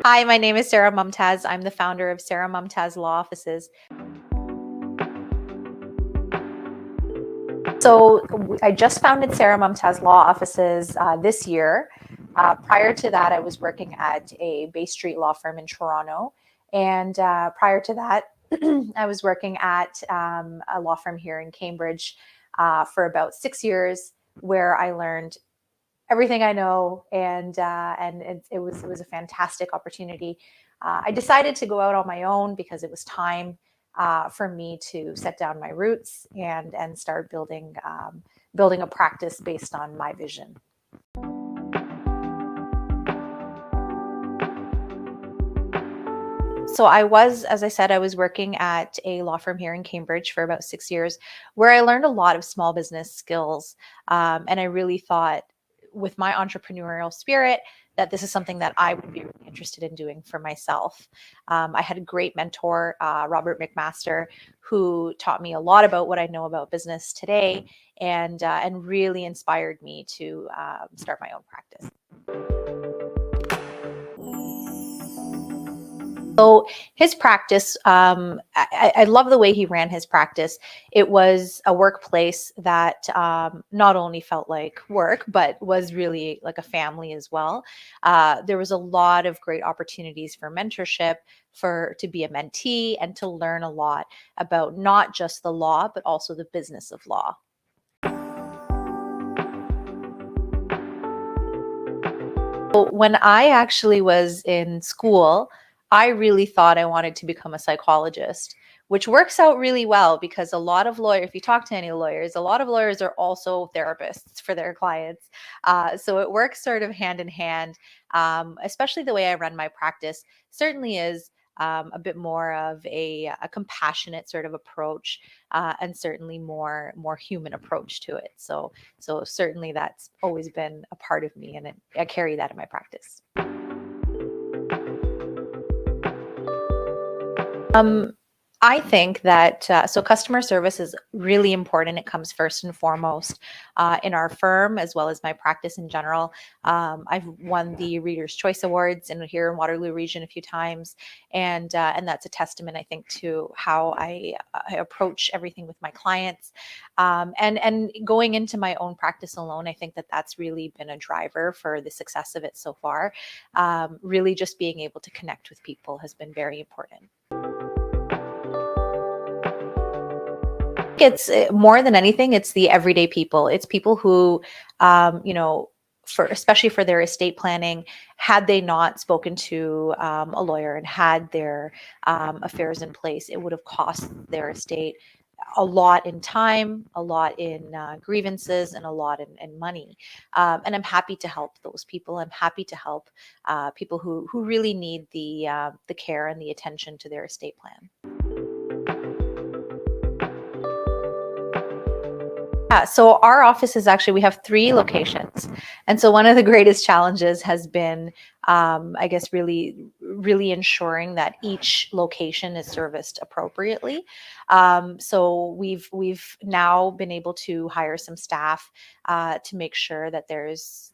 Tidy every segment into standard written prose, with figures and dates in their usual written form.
Hi, my name is Sarah Mumtaz. I'm the founder of Sarah Mumtaz Law Offices. I just founded Sarah Mumtaz Law Offices this year. Prior to that, I was working at a Bay Street law firm in Toronto. And prior to that, I was working at a law firm here in Cambridge for about 6 years, where I learned everything I know, and it was a fantastic opportunity. I decided to go out on my own because it was time for me to set down my roots and start building a practice based on my vision. So as I said, I was working at a law firm here in Cambridge for about 6 years, where I learned a lot of small business skills. And I really thought, with my entrepreneurial spirit, that this is something that I would be really interested in doing for myself. I had a great mentor, Robert McMaster, who taught me a lot about what I know about business today, and really inspired me to start my own practice. So his practice, I love the way he ran his practice. It was a workplace that not only felt like work, but was really like a family as well. There was a lot of great opportunities for mentorship, to be a mentee, and to learn a lot about not just the law, but also the business of law. When I actually was in school, I really thought I wanted to become a psychologist, which works out really well because a lot of lawyers, if you talk to any lawyers, a lot of lawyers are also therapists for their clients. So it works sort of hand in hand, especially the way I run my practice certainly is a bit more of a compassionate sort of approach, and certainly more human approach to it. So certainly that's always been a part of me, and I carry that in my practice. Um, I think that customer service is really important. It comes first and foremost in our firm, as well as my practice in general. I've won the Reader's Choice Awards here in Waterloo Region a few times, and that's a testament, I think, to how I approach everything with my clients. And going into my own practice alone, I think that that's really been a driver for the success of it so far. Really, just being able to connect with people has been very important. It's more than anything, it's the everyday people. It's people who, you know, especially for their estate planning, had they not spoken to a lawyer and had their affairs in place, it would have cost their estate a lot in time, a lot in grievances, and a lot in money. And I'm happy to help those people. I'm happy to help people who really need the care and the attention to their estate plan. Yeah, so our office is actually, we have 3 locations. And so one of the greatest challenges has been, I guess, really ensuring that each location is serviced appropriately. So we've now been able to hire some staff to make sure that there's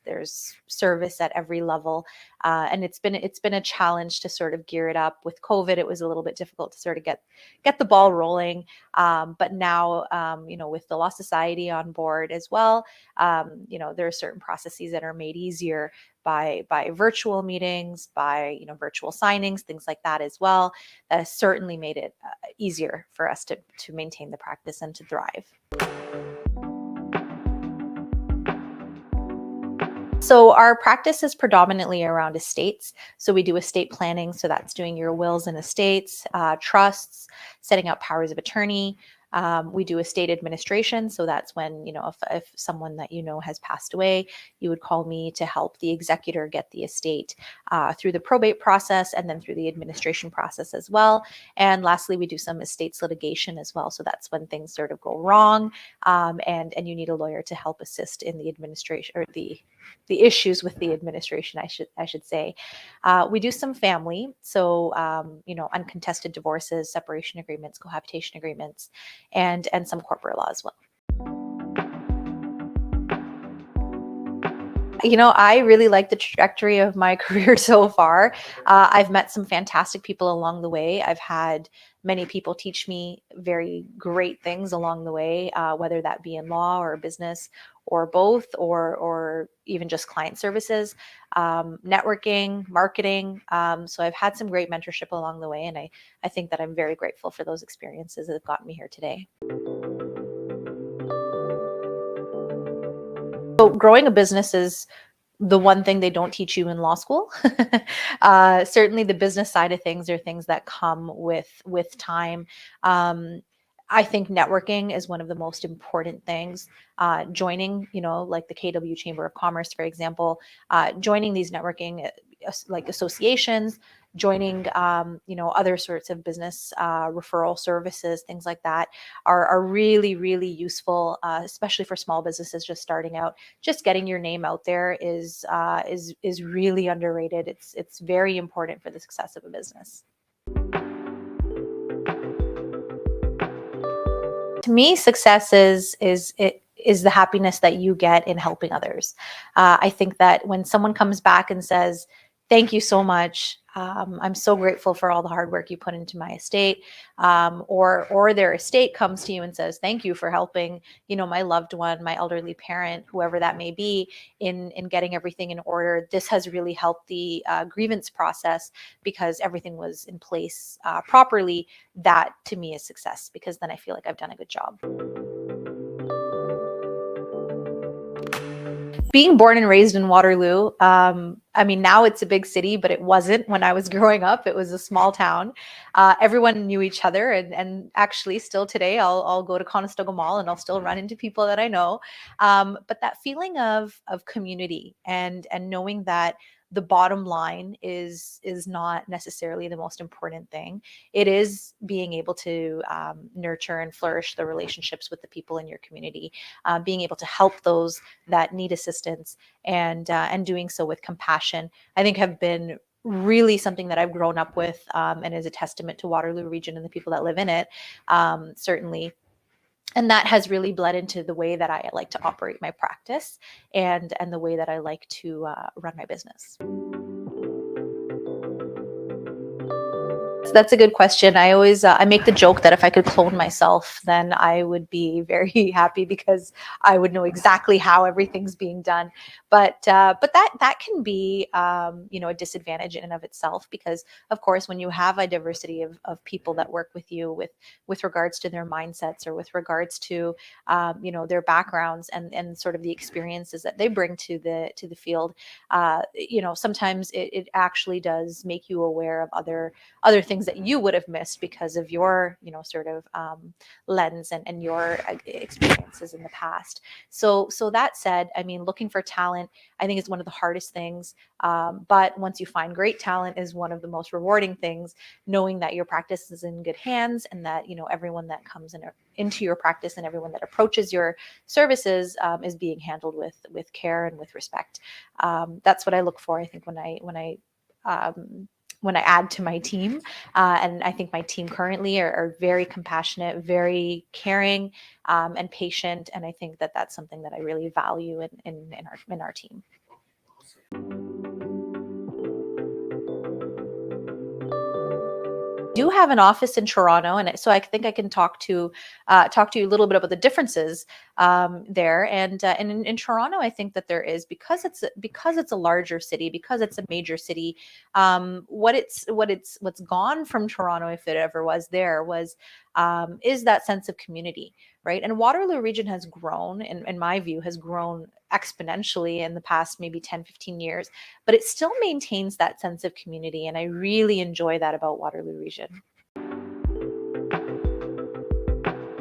service at every level. And it's been a challenge to sort of gear it up. With COVID, it was a little bit difficult to sort of get the ball rolling. But now, with the Law Society on board as well, there are certain processes that are made easier by virtual meetings, by virtual signings, things like that as well. That has certainly made it easier for us to maintain the practice and to thrive. So our practice is predominantly around estates. So we do estate planning. So that's doing your wills and estates, trusts, setting up powers of attorney. We do estate administration. So that's when, if someone that has passed away, you would call me to help the executor get the estate through the probate process and then through the administration process as well. And lastly, we do some estates litigation as well. So that's when things sort of go wrong, and you need a lawyer to help assist in the administration, or the issues with the administration, I should say. We do some family, so uncontested divorces, separation agreements, cohabitation agreements, and some corporate law as well. I really like the trajectory of my career so far. I've met some fantastic people along the way. I've had many people teach me very great things along the way, whether that be in law or business or both, or even just client services, networking, marketing. So I've had some great mentorship along the way, and I think that I'm very grateful for those experiences that have gotten me here today. So growing a business is the one thing they don't teach you in law school. Certainly, the business side of things are things that come with time. Um, I think networking is one of the most important things. Joining, like the KW Chamber of Commerce, for example, joining these networking like associations, joining, other sorts of business referral services, things like that, are really, really useful, especially for small businesses just starting out. Just getting your name out there is really underrated. It's very important for the success of a business. To me, success is the happiness that you get in helping others. I think that when someone comes back and says, "Thank you so much. I'm so grateful for all the hard work you put into my estate," or their estate comes to you and says, "Thank you for helping, my loved one, my elderly parent, whoever that may be, in getting everything in order. This has really helped the grievance process because everything was in place properly." That to me is success, because then I feel like I've done a good job. Being born and raised in Waterloo, I mean, now it's a big city, but it wasn't when I was growing up. It was a small town. Everyone knew each other, and actually, still today, I'll go to Conestoga Mall and I'll still run into people that I know. But that feeling of community, and knowing that the bottom line is not necessarily the most important thing. It is being able to nurture and flourish the relationships with the people in your community, being able to help those that need assistance, and doing so with compassion, I think have been really something that I've grown up with, and is a testament to Waterloo region and the people that live in it, certainly. And that has really bled into the way that I like to operate my practice, and the way that I like to run my business. So that's a good question. I make the joke that if I could clone myself, then I would be very happy, because I would know exactly how everything's being done. But that can be, a disadvantage in and of itself, because of course, when you have a diversity of people that work with you, with regards to their mindsets, or with regards to their backgrounds, and sort of the experiences that they bring to the field, sometimes it actually does make you aware of other things that you would have missed because of your, sort of lens, and your experiences in the past. So that said, I mean, looking for talent, I think, is one of the hardest things. But once you find great talent, is one of the most rewarding things. Knowing that your practice is in good hands, and that everyone that comes into your practice, and everyone that approaches your services, is being handled with care and with respect. That's what I look for, I think, when I add to my team. And I think my team currently are very compassionate, very caring, and patient. And I think that that's something that I really value in our team. Do have an office in Toronto, and so I think I can talk to you a little bit about the differences there. And in Toronto, I think that there is, because it's a larger city, because it's a major city. What's gone from Toronto, if it ever was there, is that sense of community, right? And Waterloo region has grown, in my view, has grown exponentially in the past maybe 10-15 years, but it still maintains that sense of community. And I really enjoy that about Waterloo region.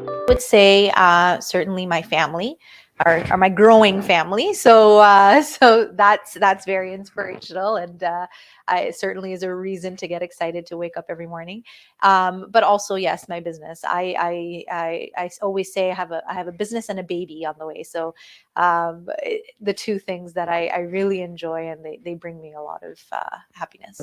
I would say certainly my family, are my growing family. So that's very inspirational, and I certainly is a reason to get excited to wake up every morning. But also, yes, my business. I always say I have a business and a baby on the way. So the two things that I really enjoy, and they bring me a lot of happiness.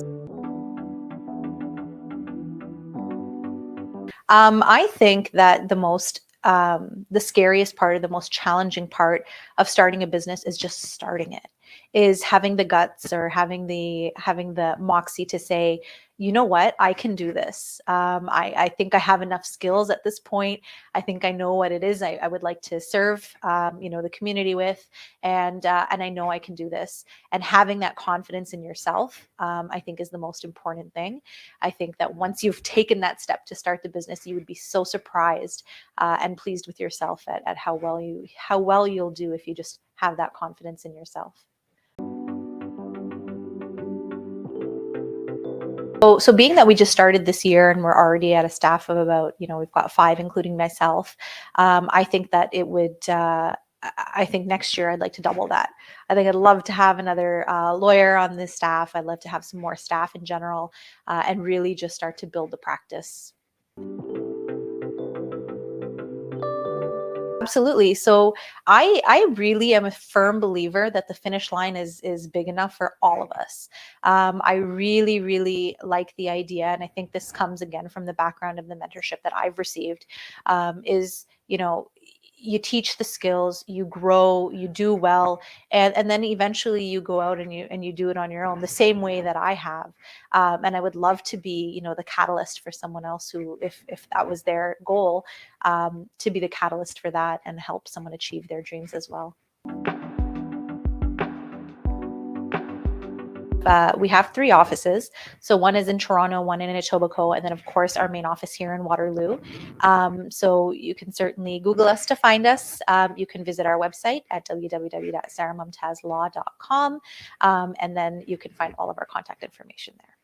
I think that the scariest part, or the most challenging part of starting a business, is just starting it. is having the guts or having the moxie to say, you know what, I can do this. I think I have enough skills at this point. I think I know what it is I would like to serve, the community with, and I know I can do this. And having that confidence in yourself, I think, is the most important thing. I think that once you've taken that step to start the business, you would be so surprised and pleased with yourself at how well you'll do if you just have that confidence in yourself. So being that we just started this year and we're already at a staff of about, we've got 5, including myself, I think that it would, I think next year I'd like to double that. I think I'd love to have another lawyer on this staff. I'd love to have some more staff in general, and really just start to build the practice. Absolutely. So I really am a firm believer that the finish line is big enough for all of us. I really, really like the idea, and I think this comes again from the background of the mentorship that I've received. Is you teach the skills, you grow, you do well, and then eventually you go out and you do it on your own, the same way that I have. And I would love to be, the catalyst for someone else who, if that was their goal, to be the catalyst for that and help someone achieve their dreams as well. We have 3 offices. So one is in Toronto, one in Etobicoke, and then of course our main office here in Waterloo. So you can certainly Google us to find us. You can visit our website at www.sarahmumtazlaw.com, and then you can find all of our contact information there.